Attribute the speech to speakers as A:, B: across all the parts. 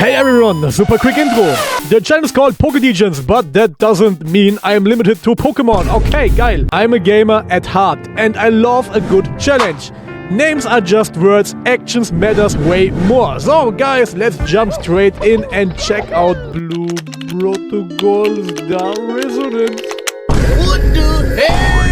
A: Hey everyone, super quick intro. The channel is called Degens, but that doesn't mean I am limited to Pokemon. Okay, geil. I'm a gamer at heart and I love a good challenge. Names are just words, actions matters way more. So guys, let's jump straight in and check out Blue Protocol's The Resonance.
B: What the hell?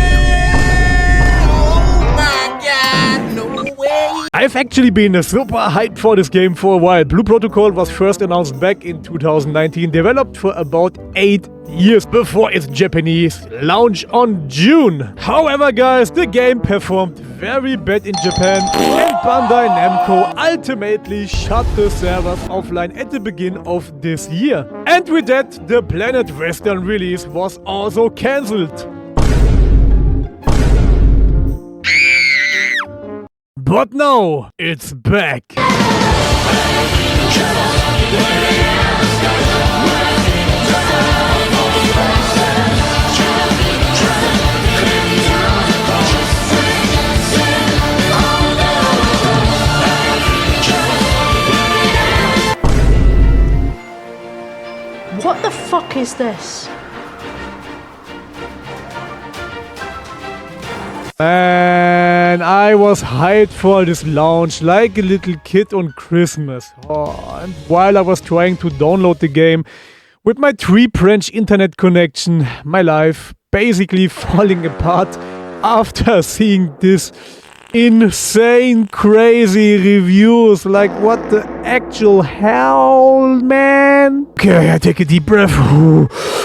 B: Oh my god, no way!
A: I've actually been super hyped for this game for a while. Blue Protocol was first announced back in 2019, developed for about 8 years before its Japanese launch on June. However guys, the game performed very bad in Japan and Bandai Namco ultimately shut the servers offline at the beginning of this year. And with that, the Planet Western release was also cancelled. But now, it's back.
C: What the fuck is this?
A: Man, I was hyped for this launch like a little kid on Christmas. And while I was trying to download the game, with my 3-branch internet connection, my life basically falling apart after seeing this insane, crazy reviews. Like, what the actual hell, man? Okay, I take a deep breath.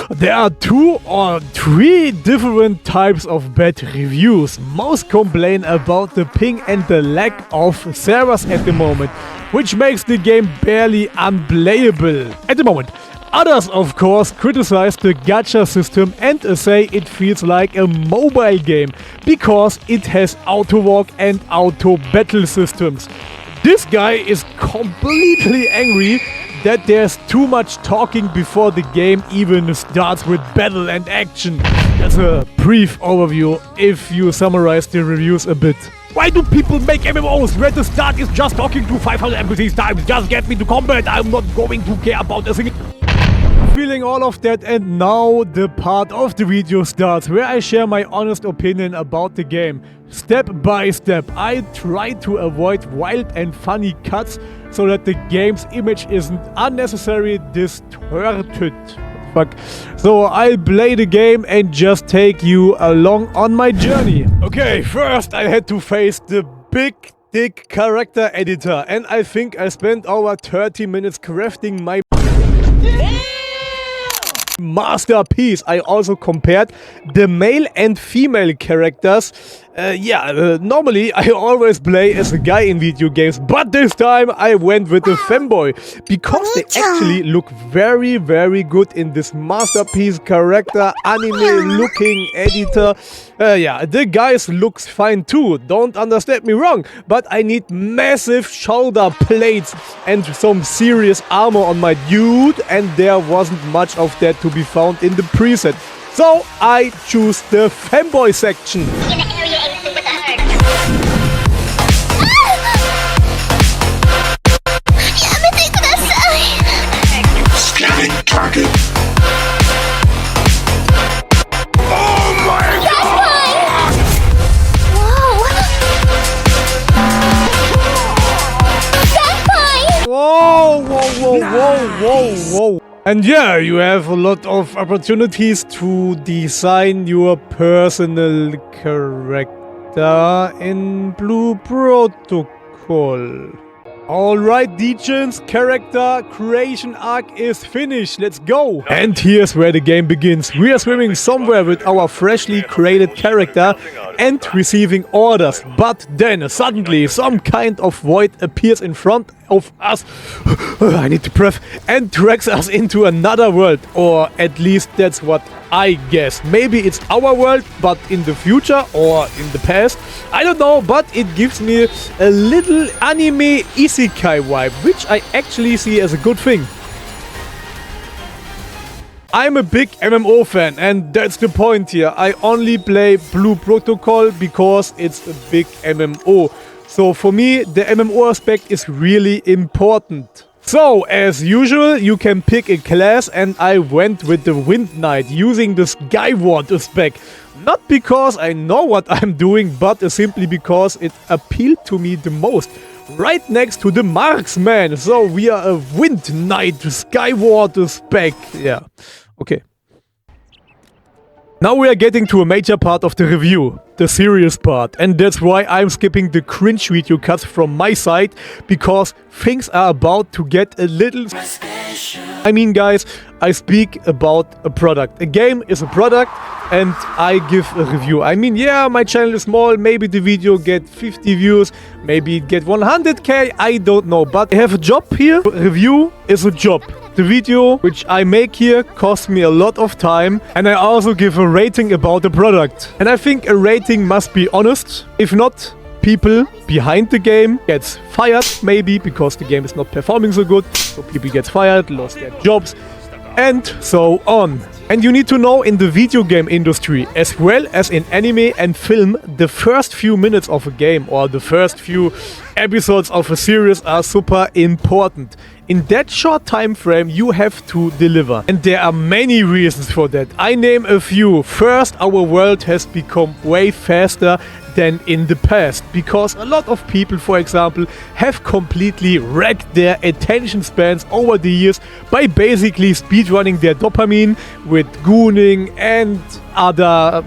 A: There are 2 or 3 different types of bad reviews. Most complain about the ping and the lack of servers at the moment, which makes the game barely unplayable at the moment. Others, of course, criticize the gacha system and say it feels like a mobile game because it has auto-walk and auto-battle systems. This guy is completely angry that there's too much talking before the game even starts with battle and action. That's a brief overview if you summarize the reviews a bit. Why do people make MMOs where the start is just talking to 500 NPCs times? Just get me to combat, I'm not going to care about a single... Feeling all of that, and now the part of the video starts where I share my honest opinion about the game. Step by step, I try to avoid wild and funny cuts so that the game's image isn't unnecessarily distorted. Fuck. So I'll play the game and just take you along on my journey. Okay, first I had to face the big dick character editor, and I think I spent over 30 minutes crafting my masterpiece. I also compared the male and female characters. Normally I always play as a guy in video games, but this time I went with a femboy because they actually look very, very good in this masterpiece character anime looking editor. The guys looks fine too, don't understand me wrong, but I need massive shoulder plates and some serious armor on my dude, and there wasn't much of that to be found in the preset. So I choose the femboy section.
B: Scanning target. Oh my god!
A: Whoa. And yeah, you have a lot of opportunities to design your personal character in Blue Protocol. Alright, Degens, character creation arc is finished. Let's go! And here's where the game begins. We are swimming somewhere with our freshly created character and receiving orders. But then suddenly some kind of void appears in front of us. I need to breathe. And drags us into another world. Or at least that's what I guess. Maybe it's our world, but in the future or in the past. I don't know, but it gives me a little anime isekai vibe, which I actually see as a good thing. I'm a big MMO fan, and that's the point here. I only play Blue Protocol because it's a big MMO. So for me, the MMO aspect is really important. So, as usual, you can pick a class, and I went with the Wind Knight using the Skyward spec. Not because I know what I'm doing, but simply because it appealed to me the most. Right next to the Marksman. So, we are a Wind Knight Skyward spec. Yeah, okay. Now we are getting to a major part of the review, the serious part, and that's why I'm skipping the cringe video cuts from my side, because things are about to get a little I mean, guys, I speak about a product. A game is a product and I give a review. I mean, yeah, my channel is small, maybe the video get 50 views, maybe it get 100k, I don't know, but I have a job here. Review is a job. The video which I make here costs me a lot of time, and I also give a rating about the product. And I think a rating must be honest. If not, people behind the game gets fired, maybe because the game is not performing so good. So people get fired, lost their jobs, and so on. And you need to know, in the video game industry, as well as in anime and film, the first few minutes of a game or the first few episodes of a series are super important. In that short time frame, you have to deliver. And there are many reasons for that. I name a few. First, our world has become way faster than in the past, because a lot of people, for example, have completely wrecked their attention spans over the years by basically speedrunning their dopamine with gooning and other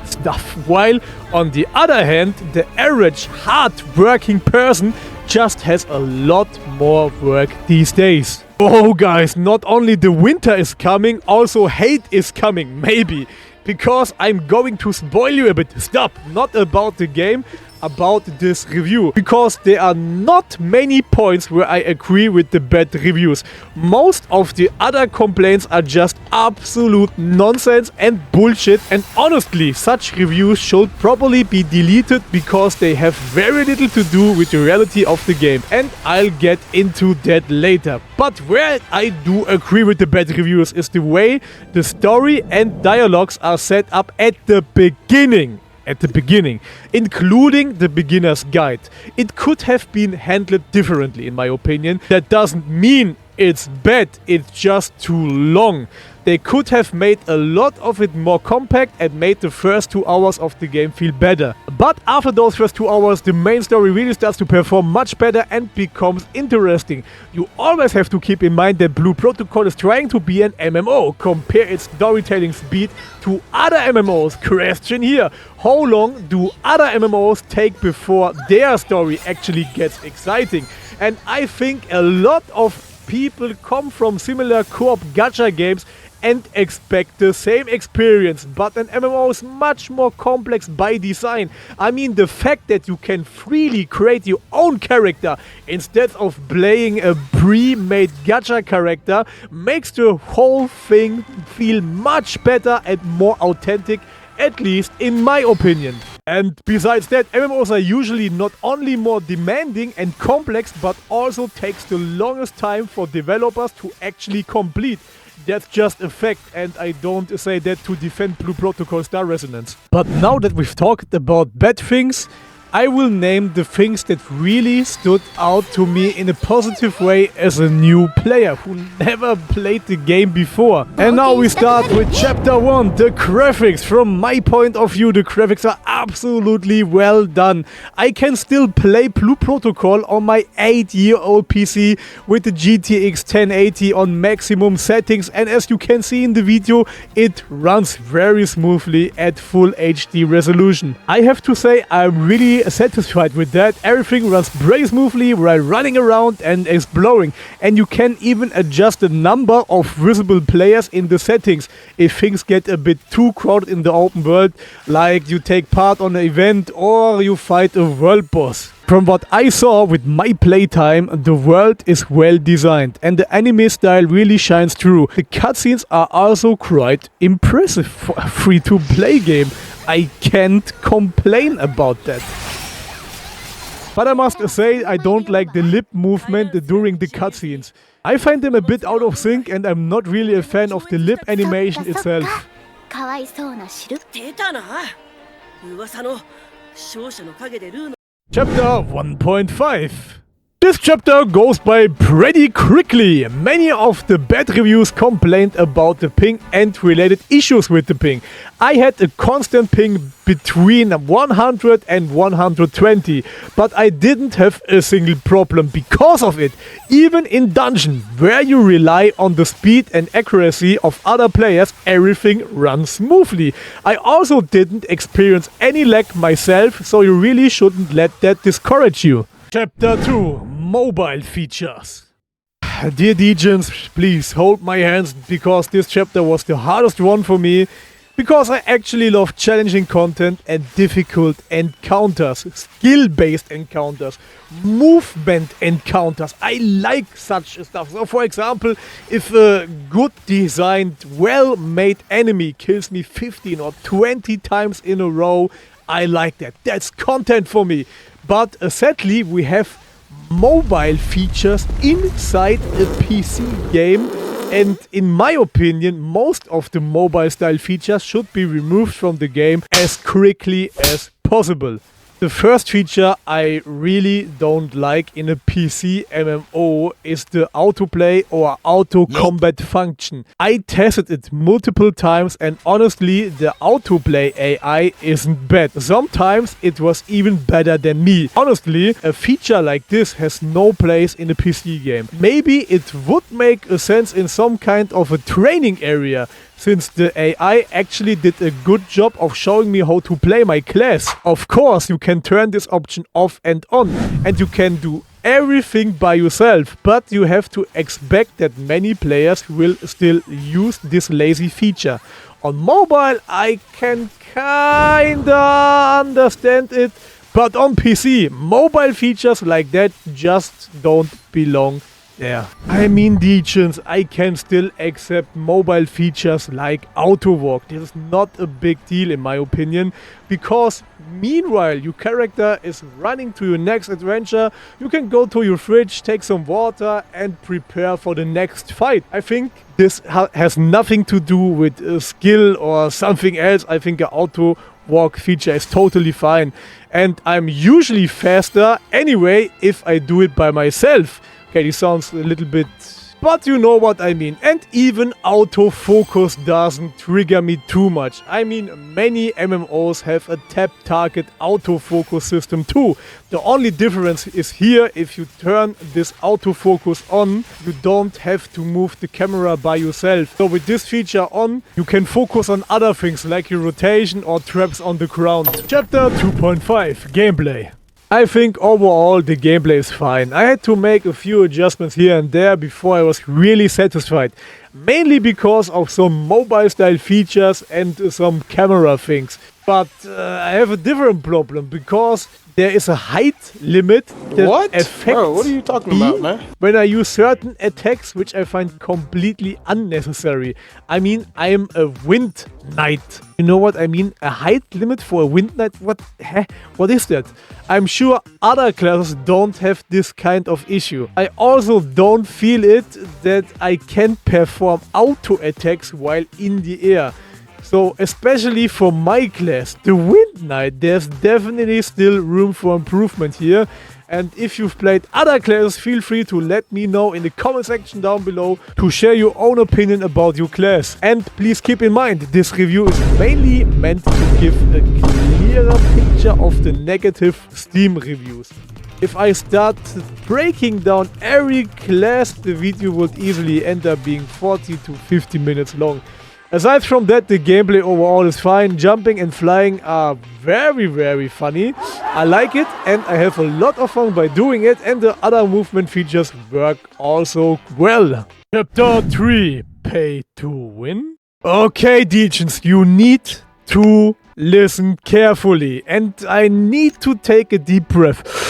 A: stuff. While on the other hand, the average hard-working person just has a lot more work these days. Oh guys, not only the winter is coming, also hate is coming, maybe. Because I'm going to spoil you a bit. Stop, not about the game, about this review. Because there are not many points where I agree with the bad reviews. Most of the other complaints are just absolute nonsense and bullshit. And honestly, such reviews should probably be deleted because they have very little to do with the reality of the game. And I'll get into that later. But where I do agree with the bad reviews is the way the story and dialogues are set up at the beginning. Including the beginner's guide. It could have been handled differently, in my opinion. That doesn't mean it's bad, it's just too long. They could have made a lot of it more compact and made the first 2 hours of the game feel better. But after those first 2 hours, the main story really starts to perform much better and becomes interesting. You always have to keep in mind that Blue Protocol is trying to be an MMO. Compare its storytelling speed to other MMOs. Question here: how long do other MMOs take before their story actually gets exciting? And I think a lot of people come from similar co-op gacha games and expect the same experience, but an MMO is much more complex by design. I mean, the fact that you can freely create your own character instead of playing a pre-made gacha character makes the whole thing feel much better and more authentic, at least in my opinion. And besides that, MMOs are usually not only more demanding and complex, but also takes the longest time for developers to actually complete. That's just a fact, and I don't say that to defend Blue Protocol Star Resonance. But now that we've talked about bad things, I will name the things that really stood out to me in a positive way as a new player who never played the game before. And now we start with Chapter 1, the graphics. From my point of view, the graphics are absolutely well done. I can still play Blue Protocol on my 8-year-old PC with the GTX 1080 on maximum settings, and as you can see in the video, it runs very smoothly at full HD resolution. I have to say, I'm really satisfied with that. Everything runs very smoothly while running around and exploring, and you can even adjust the number of visible players in the settings if things get a bit too crowded in the open world, like you take part on an event or you fight a world boss. From what I saw with my playtime, the world is well designed and the anime style really shines through. The cutscenes are also quite impressive for a free-to-play game. I can't complain about that. But I must say, I don't like the lip movement during the cutscenes. I find them a bit out of sync, and I'm not really a fan of the lip animation itself. Chapter 1.5. This chapter goes by pretty quickly. Many of the bad reviews complained about the ping and related issues with the ping. I had a constant ping between 100 and 120, but I didn't have a single problem because of it. Even in dungeon, where you rely on the speed and accuracy of other players, everything runs smoothly. I also didn't experience any lag myself, so you really shouldn't let that discourage you. Chapter 2. Mobile features. Dear Degens, please hold my hands because this chapter was the hardest one for me, because I actually love challenging content and difficult encounters, skill-based encounters, movement encounters. I like such stuff. So for example, if a good designed, well-made enemy kills me 15 or 20 times in a row, I like that. That's content for me. But sadly, we have mobile features inside a PC game, and in my opinion, most of the mobile style features should be removed from the game as quickly as possible. The first feature I really don't like in a PC MMO is the autoplay or auto combat function. I tested it multiple times and honestly the autoplay AI isn't bad. Sometimes it was even better than me. Honestly, a feature like this has no place in a PC game. Maybe it would make a sense in some kind of a training area, since the AI actually did a good job of showing me how to play my class. Of course, you can turn this option off and on, and you can do everything by yourself, but you have to expect that many players will still use this lazy feature. On mobile, I can kinda understand it, but on PC, mobile features like that just don't belong there. I mean, Degens, I can still accept mobile features like auto walk. This is not a big deal in my opinion, because meanwhile your character is running to your next adventure, you can go to your fridge, take some water and prepare for the next fight. I think this has nothing to do with skill or something else. I think an auto walk feature is totally fine, and I'm usually faster anyway if I do it by myself. Okay, this sounds a little bit, but you know what I mean. And even autofocus doesn't trigger me too much. I mean, many MMOs have a tap target autofocus system too. The only difference is here, if you turn this autofocus on, you don't have to move the camera by yourself. So with this feature on, you can focus on other things like your rotation or traps on the ground. Chapter 2.5. Gameplay. I think overall the gameplay is fine. I had to make a few adjustments here and there before I was really satisfied. Mainly because of some mobile style features and some camera things. But I have a different problem, because there is a height limit that affects
D: Bro, what are you talking about, man?
A: when I use certain attacks, which I find completely unnecessary. I mean, I am a wind knight. You know what I mean? A height limit for a wind knight? What is that? I'm sure other classes don't have this kind of issue. I also don't feel it that I can perform auto attacks while in the air. So especially for my class, the Wind Knight, there's definitely still room for improvement here. And if you've played other classes, feel free to let me know in the comment section down below to share your own opinion about your class. And please keep in mind, this review is mainly meant to give a clearer picture of the negative Steam reviews. If I start breaking down every class, the video would easily end up being 40 to 50 minutes long. Aside from that, the gameplay overall is fine. Jumping and flying are very, very funny. I like it and I have a lot of fun by doing it, and the other movement features work also well. Chapter 3. Pay to win? Okay, Degens, you need to listen carefully and I need to take a deep breath.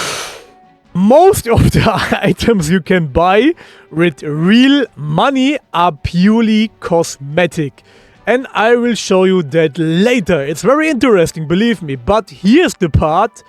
A: Most of the items you can buy with real money are purely cosmetic. And I will show you that later. It's very interesting, believe me. But here's the part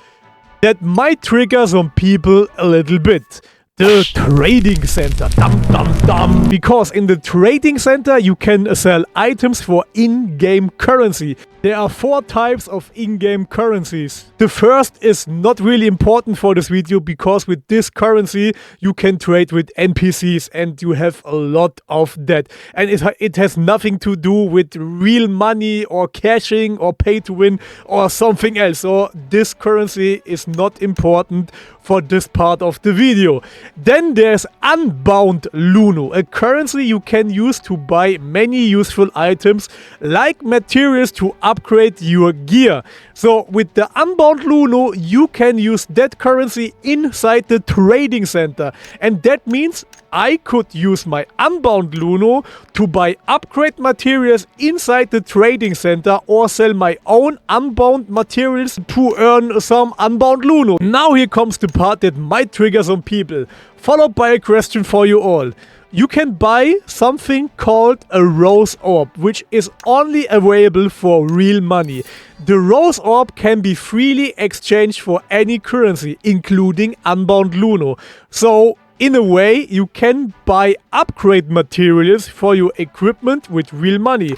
A: that might trigger some people a little bit. The trading center. Dum dum dum. Because in the trading center you can sell items for in-game currency. There are 4 types of in-game currencies. The first is not really important for this video because with this currency you can trade with NPCs and you have a lot of that. And it has nothing to do with real money or cashing or pay to win or something else. So this currency is not important for this part of the video. Then there's Unbound Luno, a currency you can use to buy many useful items like materials to upgrade your gear. So with the Unbound Luno you can use that currency inside the trading center, and that means I could use my Unbound Luno to buy upgrade materials inside the trading center or sell my own unbound materials to earn some Unbound Luno. Now here comes the part that might trigger some people, followed by a question for you all. You can buy something called a Rose Orb, which is only available for real money. The Rose Orb can be freely exchanged for any currency, including Unbound Luno. So in a way, you can buy upgrade materials for your equipment with real money.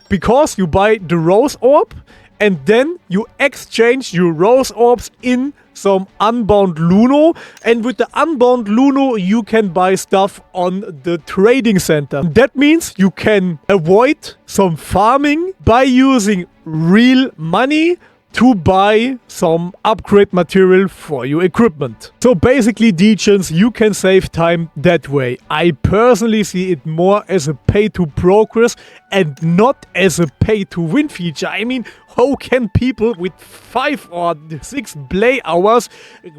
A: Because you buy the Rose Orb and then you exchange your Rose Orbs in some Unbound Luno, and with the Unbound Luno you can buy stuff on the trading center. That means you can avoid some farming by using real money to buy some upgrade material for your equipment. So basically, Degens, you can save time that way. I personally see it more as a pay to progress and not as a pay to win feature. I mean, how can people with 5 or 6 play hours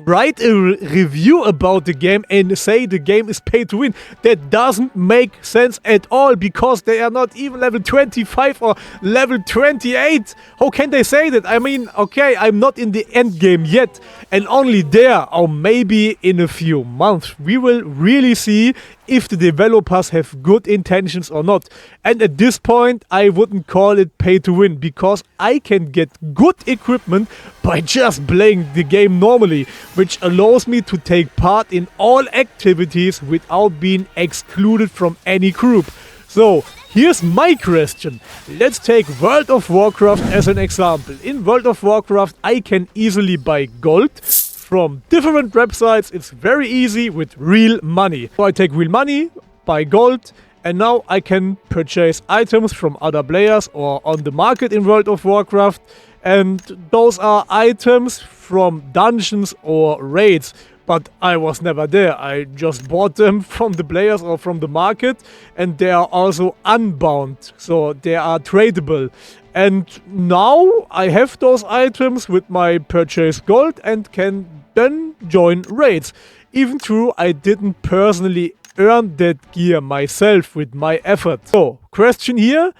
A: write a review about the game and say the game is pay to win? That doesn't make sense at all because they are not even level 25 or level 28. How can they say that? I mean, okay, I'm not in the end game yet, and only there, or maybe in a few months, we will really see if the developers have good intentions or not. And at this point, I wouldn't call it pay to win because I can get good equipment by just playing the game normally, which allows me to take part in all activities without being excluded from any group. So here's my question. Let's take World of Warcraft as an example. In World of Warcraft, I can easily buy gold from different websites. It's very easy with real money. So I take real money, buy gold, and now I can purchase items from other players or on the market in World of Warcraft. And those are items from dungeons or raids. But I was never there. I just bought them from the players or from the market, and they are also unbound, so they are tradable. And now I have those items with my purchased gold and can then join raids. Even though I didn't personally earn that gear myself with my effort. So, question here,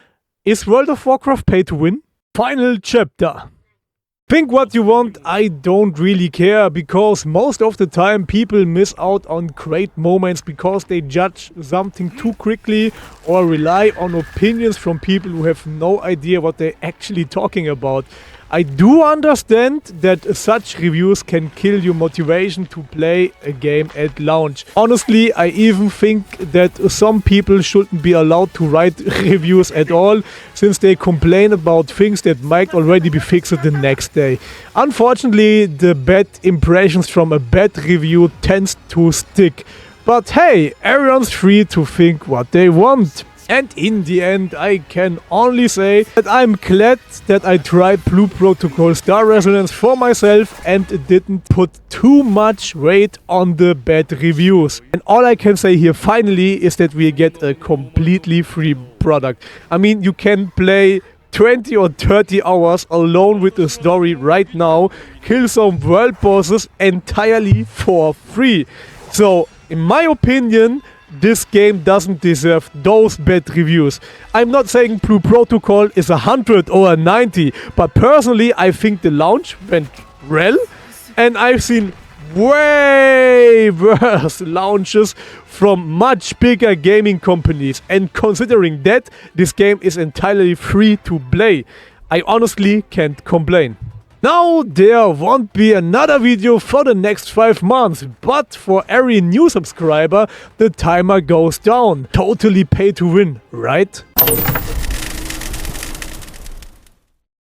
A: is World of Warcraft pay to win? Final chapter. Think what you want, I don't really care, because most of the time people miss out on great moments because they judge something too quickly or rely on opinions from people who have no idea what they're actually talking about. I do understand that such reviews can kill your motivation to play a game at launch. Honestly, I even think that some people shouldn't be allowed to write reviews at all, since they complain about things that might already be fixed the next day. Unfortunately, the bad impressions from a bad review tends to stick. But hey, everyone's free to think what they want. And in the end, I can only say that I'm glad that I tried Blue Protocol Star Resonance for myself and didn't put too much weight on the bad reviews. And all I can say here finally is that we get a completely free product. I mean, you can play 20 or 30 hours alone with the story right now, kill some world bosses entirely for free. So, in my opinion, this game doesn't deserve those bad reviews. I'm not saying Blue Protocol is 100 or a 90, but personally I think the launch went well, and I've seen way worse launches from much bigger gaming companies, and considering that this game is entirely free to play, I honestly can't complain. Now there won't be another video for the next 5 months, but for every new subscriber the timer goes down. Totally pay to win, right?